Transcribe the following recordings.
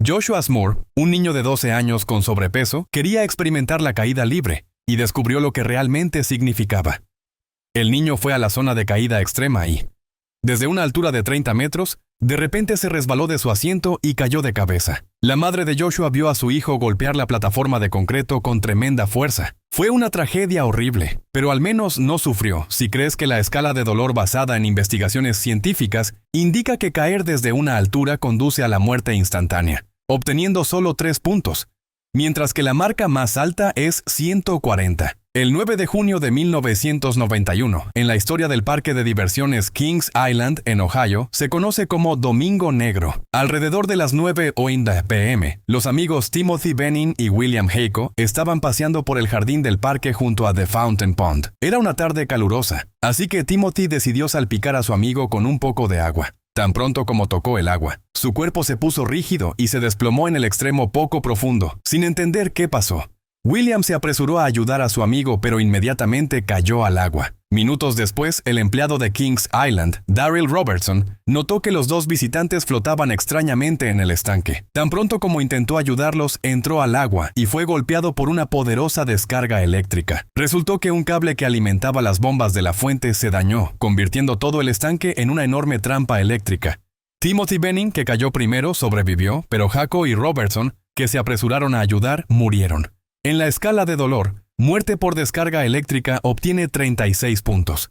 Joshua Moore, un niño de 12 años con sobrepeso, quería experimentar la caída libre y descubrió lo que realmente significaba. El niño fue a la zona de caída extrema y, desde una altura de 30 metros, de repente se resbaló de su asiento y cayó de cabeza. La madre de Joshua vio a su hijo golpear la plataforma de concreto con tremenda fuerza. Fue una tragedia horrible, pero al menos no sufrió, si crees que la escala de dolor basada en investigaciones científicas indica que caer desde una altura conduce a la muerte instantánea, obteniendo solo 3 puntos, mientras que la marca más alta es 140. El 9 de junio de 1991, en la historia del parque de diversiones Kings Island en Ohio, se conoce como Domingo Negro. Alrededor de las 9:00 p.m., los amigos Timothy Benning y William Heiko estaban paseando por el jardín del parque junto a The Fountain Pond. Era una tarde calurosa, así que Timothy decidió salpicar a su amigo con un poco de agua. Tan pronto como tocó el agua, su cuerpo se puso rígido y se desplomó en el extremo poco profundo, sin entender qué pasó. William se apresuró a ayudar a su amigo, pero inmediatamente cayó al agua. Minutos después, el empleado de Kings Island, Daryl Robertson, notó que los dos visitantes flotaban extrañamente en el estanque. Tan pronto como intentó ayudarlos, entró al agua y fue golpeado por una poderosa descarga eléctrica. Resultó que un cable que alimentaba las bombas de la fuente se dañó, convirtiendo todo el estanque en una enorme trampa eléctrica. Timothy Benning, que cayó primero, sobrevivió, pero Heiko y Robertson, que se apresuraron a ayudar, murieron. En la escala de dolor, muerte por descarga eléctrica obtiene 36 puntos.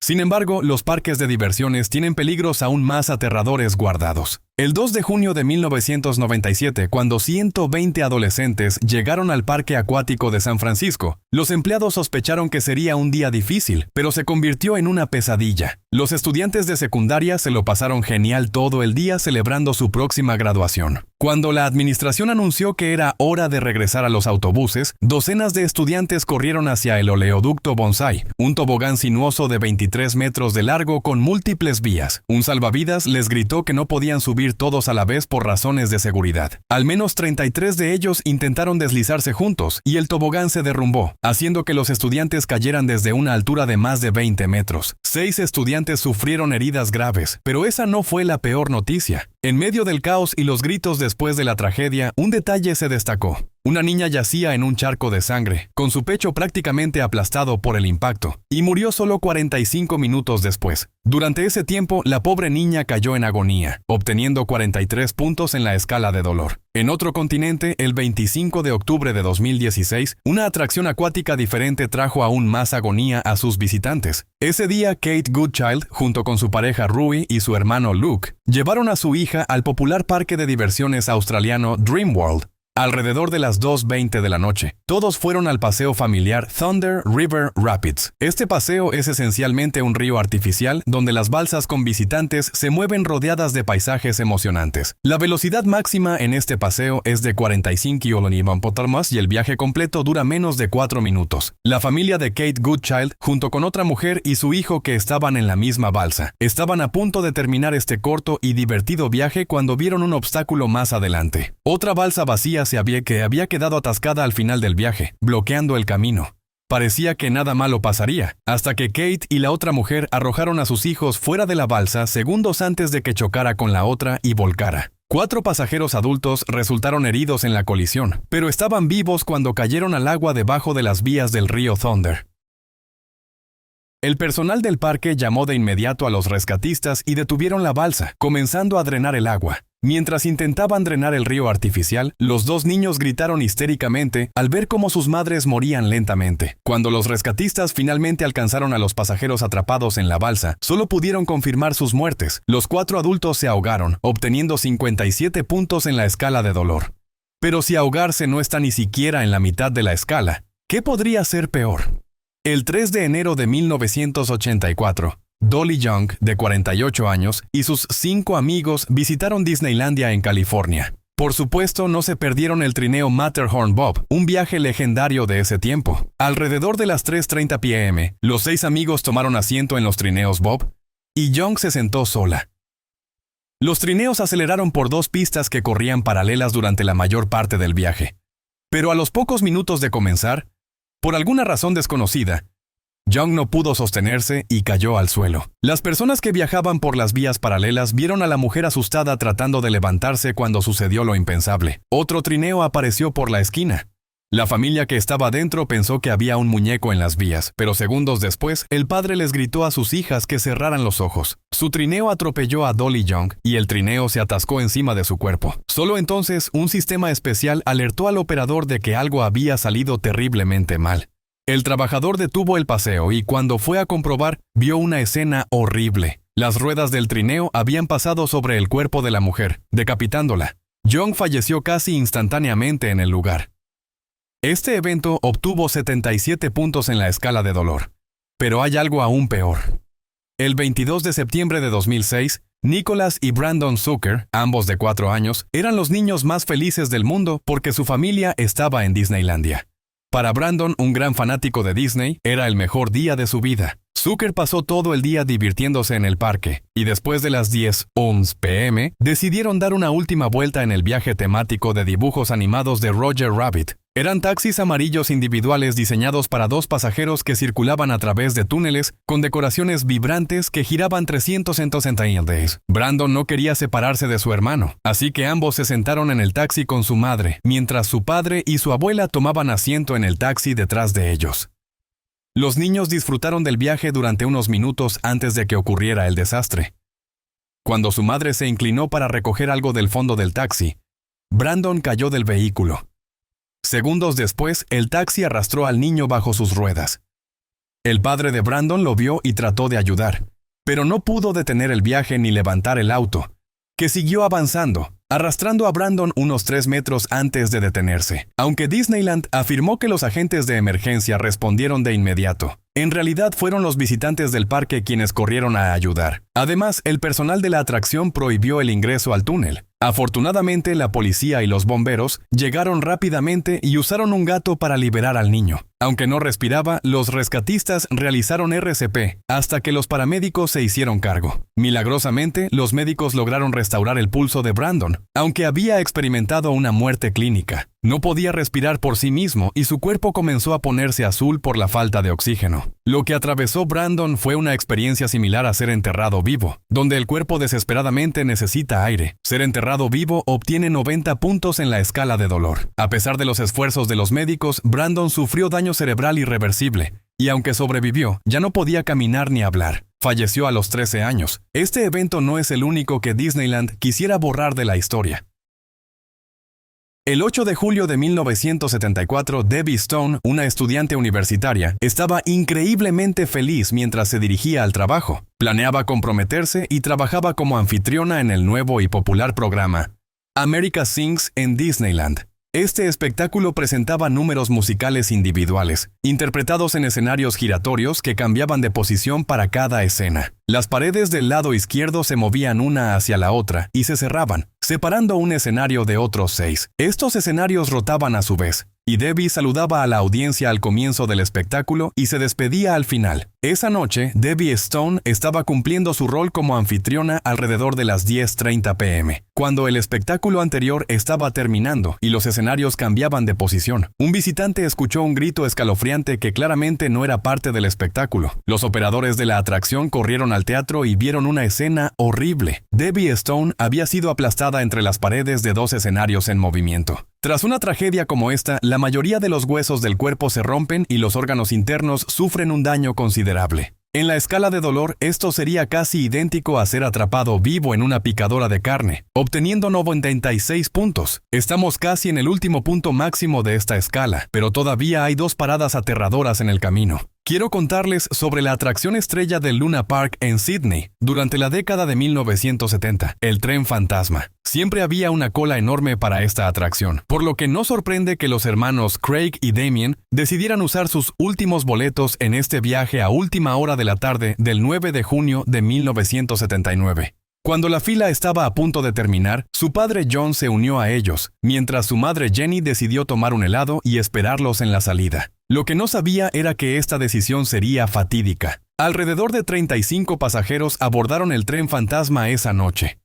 Sin embargo, los parques de diversiones tienen peligros aún más aterradores guardados. El 2 de junio de 1997, cuando 120 adolescentes llegaron al Parque Acuático de San Francisco, los empleados sospecharon que sería un día difícil, pero se convirtió en una pesadilla. Los estudiantes de secundaria se lo pasaron genial todo el día celebrando su próxima graduación. Cuando la administración anunció que era hora de regresar a los autobuses, docenas de estudiantes corrieron hacia el oleoducto Bonsai, un tobogán sinuoso de 23 metros de largo con múltiples vías. Un salvavidas les gritó que no podían subir todos a la vez por razones de seguridad. Al menos 33 de ellos intentaron deslizarse juntos y el tobogán se derrumbó, haciendo que los estudiantes cayeran desde una altura de más de 20 metros. 6 estudiantes sufrieron heridas graves, pero esa no fue la peor noticia. En medio del caos y los gritos después de la tragedia, un detalle se destacó. Una niña yacía en un charco de sangre, con su pecho prácticamente aplastado por el impacto, y murió solo 45 minutos después. Durante ese tiempo, la pobre niña cayó en agonía, obteniendo 43 puntos en la escala de dolor. En otro continente, el 25 de octubre de 2016, una atracción acuática diferente trajo aún más agonía a sus visitantes. Ese día, Kate Goodchild, junto con su pareja Rui y su hermano Luke, llevaron a su hija al popular parque de diversiones australiano Dreamworld. Alrededor de las 2:20 de la noche, todos fueron al paseo familiar Thunder River Rapids. Este paseo es esencialmente un río artificial donde las balsas con visitantes se mueven rodeadas de paisajes emocionantes. La velocidad máxima en este paseo es de 45 km/h y el viaje completo dura menos de 4 minutos. La familia de Kate Goodchild, junto con otra mujer y su hijo que estaban en la misma balsa, estaban a punto de terminar este corto y divertido viaje cuando vieron un obstáculo más adelante. Otra balsa vacía había quedado atascada al final del viaje, bloqueando el camino. Parecía que nada malo pasaría, hasta que Kate y la otra mujer arrojaron a sus hijos fuera de la balsa segundos antes de que chocara con la otra y volcara. 4 pasajeros adultos resultaron heridos en la colisión, pero estaban vivos cuando cayeron al agua debajo de las vías del río Thunder. El personal del parque llamó de inmediato a los rescatistas y detuvieron la balsa, comenzando a drenar el agua. Mientras intentaban drenar el río artificial, los 2 niños gritaron histéricamente al ver cómo sus madres morían lentamente. Cuando los rescatistas finalmente alcanzaron a los pasajeros atrapados en la balsa, solo pudieron confirmar sus muertes. Los 4 adultos se ahogaron, obteniendo 57 puntos en la escala de dolor. Pero si ahogarse no está ni siquiera en la mitad de la escala, ¿qué podría ser peor? El 3 de enero de 1984, Dolly Young, de 48 años, y sus 5 amigos visitaron Disneylandia en California. Por supuesto, no se perdieron el trineo Matterhorn Bob, un viaje legendario de ese tiempo. Alrededor de las 3:30 p.m., los 6 amigos tomaron asiento en los trineos Bob, y Young se sentó sola. Los trineos aceleraron por 2 pistas que corrían paralelas durante la mayor parte del viaje. Pero a los pocos minutos de comenzar, por alguna razón desconocida, Young no pudo sostenerse y cayó al suelo. Las personas que viajaban por las vías paralelas vieron a la mujer asustada tratando de levantarse cuando sucedió lo impensable. Otro trineo apareció por la esquina. La familia que estaba dentro pensó que había un muñeco en las vías, pero segundos después, el padre les gritó a sus hijas que cerraran los ojos. Su trineo atropelló a Dolly Young y el trineo se atascó encima de su cuerpo. Solo entonces, un sistema especial alertó al operador de que algo había salido terriblemente mal. El trabajador detuvo el paseo y cuando fue a comprobar, vio una escena horrible. Las ruedas del trineo habían pasado sobre el cuerpo de la mujer, decapitándola. Young falleció casi instantáneamente en el lugar. Este evento obtuvo 77 puntos en la escala de dolor. Pero hay algo aún peor. El 22 de septiembre de 2006, Nicholas y Brandon Zucker, ambos de 4 años, eran los niños más felices del mundo porque su familia estaba en Disneylandia. Para Brandon, un gran fanático de Disney, era el mejor día de su vida. Zucker pasó todo el día divirtiéndose en el parque, y después de las 10:11 p.m., decidieron dar una última vuelta en el viaje temático de dibujos animados de Roger Rabbit. Eran taxis amarillos individuales diseñados para 2 pasajeros que circulaban a través de túneles con decoraciones vibrantes que giraban 360 grados. Brandon no quería separarse de su hermano, así que ambos se sentaron en el taxi con su madre, mientras su padre y su abuela tomaban asiento en el taxi detrás de ellos. Los niños disfrutaron del viaje durante unos minutos antes de que ocurriera el desastre. Cuando su madre se inclinó para recoger algo del fondo del taxi, Brandon cayó del vehículo. Segundos después, el taxi arrastró al niño bajo sus ruedas. El padre de Brandon lo vio y trató de ayudar, pero no pudo detener el viaje ni levantar el auto, que siguió avanzando, arrastrando a Brandon unos 3 metros antes de detenerse. Aunque Disneyland afirmó que los agentes de emergencia respondieron de inmediato, en realidad fueron los visitantes del parque quienes corrieron a ayudar. Además, el personal de la atracción prohibió el ingreso al túnel. Afortunadamente, la policía y los bomberos llegaron rápidamente y usaron un gato para liberar al niño. Aunque no respiraba, los rescatistas realizaron RCP hasta que los paramédicos se hicieron cargo. Milagrosamente, los médicos lograron restaurar el pulso de Brandon, aunque había experimentado una muerte clínica. No podía respirar por sí mismo y su cuerpo comenzó a ponerse azul por la falta de oxígeno. Lo que atravesó Brandon fue una experiencia similar a ser enterrado vivo, donde el cuerpo desesperadamente necesita aire. Ser enterrado vivo obtiene 90 puntos en la escala de dolor. A pesar de los esfuerzos de los médicos, Brandon sufrió daño cerebral irreversible, y aunque sobrevivió, ya no podía caminar ni hablar. Falleció a los 13 años. Este evento no es el único que Disneyland quisiera borrar de la historia. El 8 de julio de 1974, Debbie Stone, una estudiante universitaria, estaba increíblemente feliz mientras se dirigía al trabajo. Planeaba comprometerse y trabajaba como anfitriona en el nuevo y popular programa America Sings en Disneyland. Este espectáculo presentaba números musicales individuales, interpretados en escenarios giratorios que cambiaban de posición para cada escena. Las paredes del lado izquierdo se movían una hacia la otra y se cerraban, separando un escenario de otros 6. Estos escenarios rotaban a su vez, y Debbie saludaba a la audiencia al comienzo del espectáculo y se despedía al final. Esa noche, Debbie Stone estaba cumpliendo su rol como anfitriona alrededor de las 10:30 p.m., cuando el espectáculo anterior estaba terminando y los escenarios cambiaban de posición. Un visitante escuchó un grito escalofriante que claramente no era parte del espectáculo. Los operadores de la atracción corrieron al teatro y vieron una escena horrible. Debbie Stone había sido aplastada entre las paredes de 2 escenarios en movimiento. Tras una tragedia como esta, la mayoría de los huesos del cuerpo se rompen y los órganos internos sufren un daño considerable. En la escala de dolor, esto sería casi idéntico a ser atrapado vivo en una picadora de carne, obteniendo 96 puntos. Estamos casi en el último punto máximo de esta escala, pero todavía hay 2 paradas aterradoras en el camino. Quiero contarles sobre la atracción estrella del Luna Park en Sydney durante la década de 1970, el tren fantasma. Siempre había una cola enorme para esta atracción, por lo que no sorprende que los hermanos Craig y Damien decidieran usar sus últimos boletos en este viaje a última hora de la tarde del 9 de junio de 1979. Cuando la fila estaba a punto de terminar, su padre John se unió a ellos, mientras su madre Jenny decidió tomar un helado y esperarlos en la salida. Lo que no sabía era que esta decisión sería fatídica. Alrededor de 35 pasajeros abordaron el tren fantasma esa noche.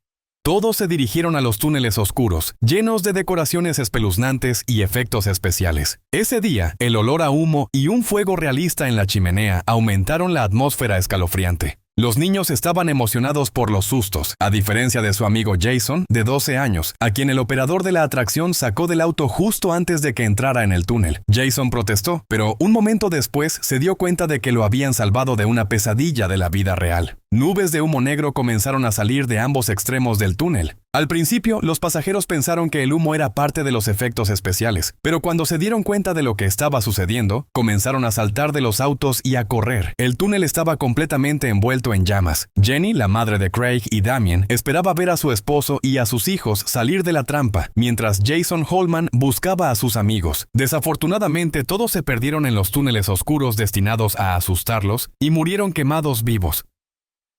Todos se dirigieron a los túneles oscuros, llenos de decoraciones espeluznantes y efectos especiales. Ese día, el olor a humo y un fuego realista en la chimenea aumentaron la atmósfera escalofriante. Los niños estaban emocionados por los sustos, a diferencia de su amigo Jason, de 12 años, a quien el operador de la atracción sacó del auto justo antes de que entrara en el túnel. Jason protestó, pero un momento después se dio cuenta de que lo habían salvado de una pesadilla de la vida real. Nubes de humo negro comenzaron a salir de ambos extremos del túnel. Al principio, los pasajeros pensaron que el humo era parte de los efectos especiales, pero cuando se dieron cuenta de lo que estaba sucediendo, comenzaron a saltar de los autos y a correr. El túnel estaba completamente envuelto en llamas. Jenny, la madre de Craig y Damien, esperaba ver a su esposo y a sus hijos salir de la trampa, mientras Jason Holman buscaba a sus amigos. Desafortunadamente, todos se perdieron en los túneles oscuros destinados a asustarlos y murieron quemados vivos.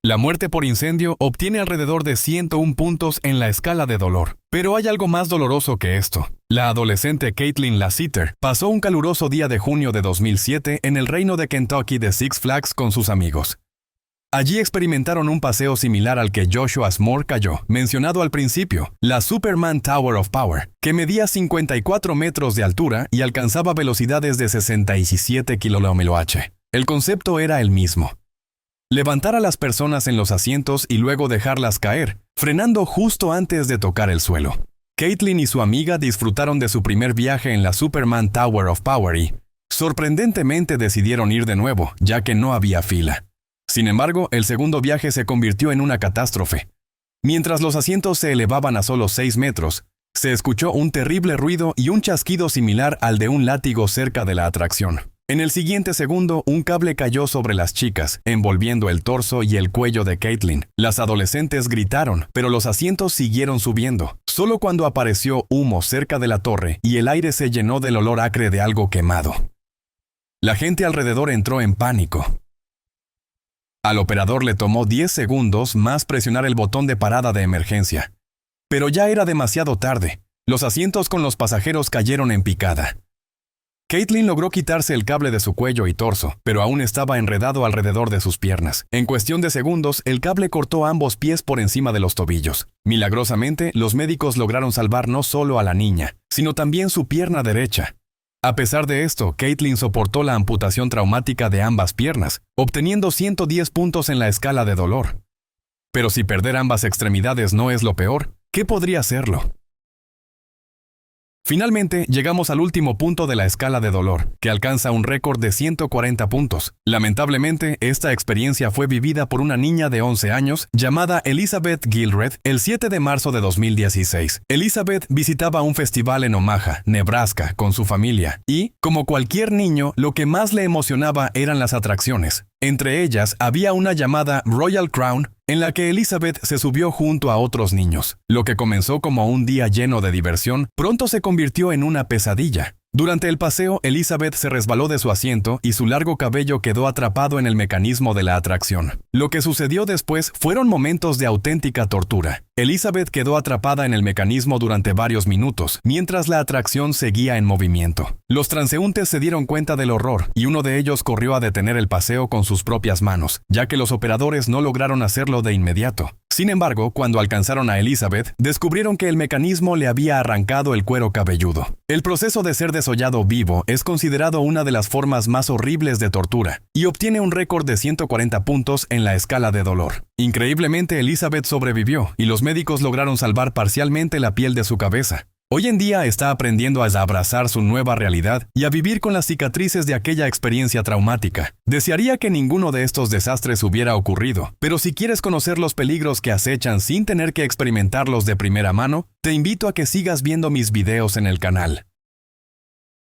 La muerte por incendio obtiene alrededor de 101 puntos en la escala de dolor. Pero hay algo más doloroso que esto. La adolescente Caitlin Lassiter pasó un caluroso día de junio de 2007 en el reino de Kentucky de Six Flags con sus amigos. Allí experimentaron un paseo similar al que Joshua S'more cayó, mencionado al principio, la Superman Tower of Power, que medía 54 metros de altura y alcanzaba velocidades de 67 km/h. El concepto era el mismo. Levantar a las personas en los asientos y luego dejarlas caer, frenando justo antes de tocar el suelo. Caitlin y su amiga disfrutaron de su primer viaje en la Superman Tower of Power y, sorprendentemente, decidieron ir de nuevo, ya que no había fila. Sin embargo, el segundo viaje se convirtió en una catástrofe. Mientras los asientos se elevaban a solo 6 metros, se escuchó un terrible ruido y un chasquido similar al de un látigo cerca de la atracción. En el siguiente segundo, un cable cayó sobre las chicas, envolviendo el torso y el cuello de Caitlin. Las adolescentes gritaron, pero los asientos siguieron subiendo. Solo cuando apareció humo cerca de la torre y el aire se llenó del olor acre de algo quemado. La gente alrededor entró en pánico. Al operador le tomó 10 segundos más presionar el botón de parada de emergencia. Pero ya era demasiado tarde. Los asientos con los pasajeros cayeron en picada. Caitlin logró quitarse el cable de su cuello y torso, pero aún estaba enredado alrededor de sus piernas. En cuestión de segundos, el cable cortó ambos pies por encima de los tobillos. Milagrosamente, los médicos lograron salvar no solo a la niña, sino también su pierna derecha. A pesar de esto, Caitlin soportó la amputación traumática de ambas piernas, obteniendo 110 puntos en la escala de dolor. Pero si perder ambas extremidades no es lo peor, ¿qué podría serlo? Finalmente, llegamos al último punto de la escala de dolor, que alcanza un récord de 140 puntos. Lamentablemente, esta experiencia fue vivida por una niña de 11 años llamada Elizabeth Gilred el 7 de marzo de 2016. Elizabeth visitaba un festival en Omaha, Nebraska, con su familia, y, como cualquier niño, lo que más le emocionaba eran las atracciones. Entre ellas había una llamada Royal Crown, en la que Elizabeth se subió junto a otros niños. Lo que comenzó como un día lleno de diversión, pronto se convirtió en una pesadilla. Durante el paseo, Elizabeth se resbaló de su asiento y su largo cabello quedó atrapado en el mecanismo de la atracción. Lo que sucedió después fueron momentos de auténtica tortura. Elizabeth quedó atrapada en el mecanismo durante varios minutos, mientras la atracción seguía en movimiento. Los transeúntes se dieron cuenta del horror, y uno de ellos corrió a detener el paseo con sus propias manos, ya que los operadores no lograron hacerlo de inmediato. Sin embargo, cuando alcanzaron a Elizabeth, descubrieron que el mecanismo le había arrancado el cuero cabelludo. El proceso de ser desollado vivo es considerado una de las formas más horribles de tortura, y obtiene un récord de 140 puntos en la escala de dolor. Increíblemente, Elizabeth sobrevivió, y los médicos lograron salvar parcialmente la piel de su cabeza. Hoy en día está aprendiendo a abrazar su nueva realidad y a vivir con las cicatrices de aquella experiencia traumática. Desearía que ninguno de estos desastres hubiera ocurrido, pero si quieres conocer los peligros que acechan sin tener que experimentarlos de primera mano, te invito a que sigas viendo mis videos en el canal.